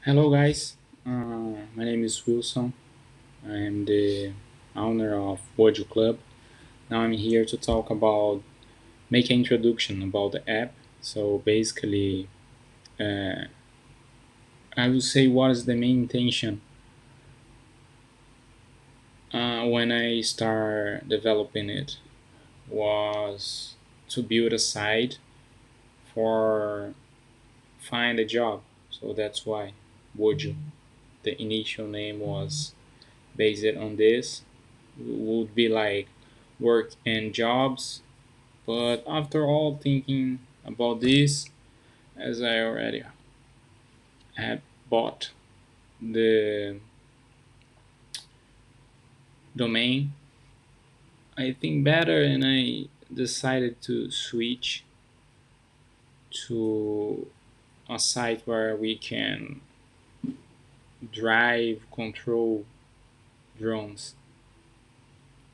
Hello guys, my name is Wilson. I am the owner of WoJo Club. Now I'm here to talk about make an introduction about the app. So basically, uh, I will say what is the main intention when I start developing it was to build a site for find a job. So that's why WoJo. The initial name was based on this. Would be like work and jobs. But after all thinking about this, as I already had bought the domain, I think better and I decided to switch to a site where we can drive, control drones.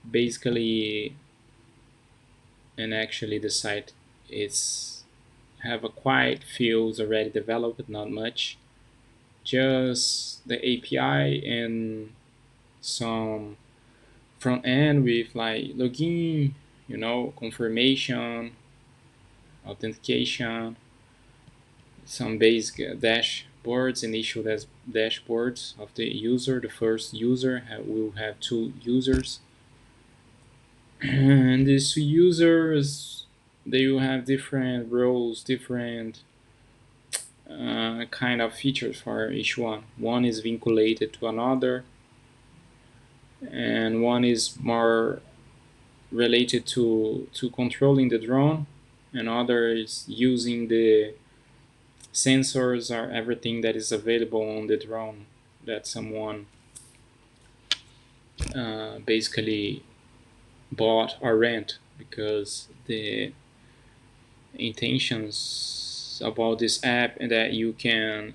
Basically, and actually the site is have a quite fields already developed, not much. Just the API and some front end with like login, confirmation, authentication, some basic dashboards, initial dashboards of the user. The first user will have two users, and these two users they will have different roles, different kind of features for each one. One is vinculated to another, and one is more related to controlling the drone, and other is using the sensors or everything that is available on the drone that someone basically bought or rent, because the intentions about this app and that you can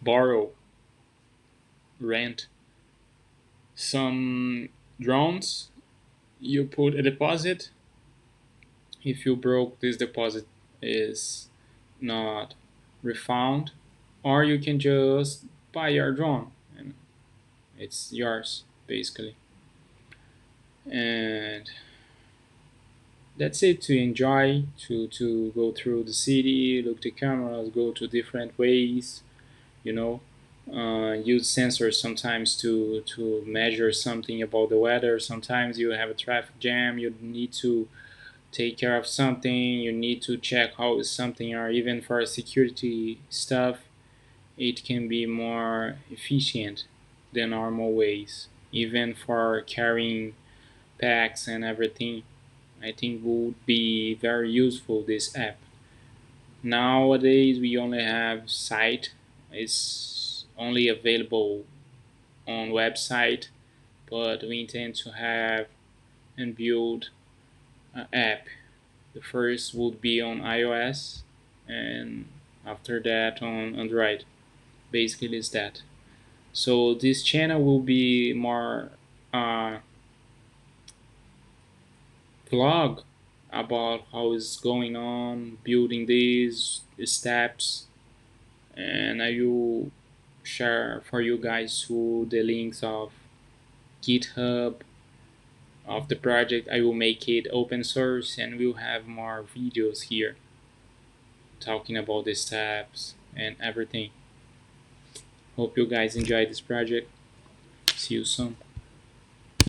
borrow, rent some drones. You put a deposit. If you broke, this deposit is not refund, or you can just buy your drone and it's yours basically. And that's it. To enjoy, to go through the city, look the cameras, go to different ways, you know use sensors sometimes to measure something about the weather. Sometimes you have a traffic jam, you need to take care of something, you need to check how is something, or even for security stuff, it can be more efficient than normal ways. Even for carrying packs and everything, I think would be very useful this app. Nowadays we only have site, it's only available on website, but we intend to have and build an app. The first would be on iOS, and after that on Android. Basically, is that. So this channel will be more uh, vlog about how is going on, building these steps, and I will share for you guys through the links of GitHub of the project. I will make it open source, and we'll have more videos here talking about the steps and everything. Hope you guys enjoy this project. See you soon.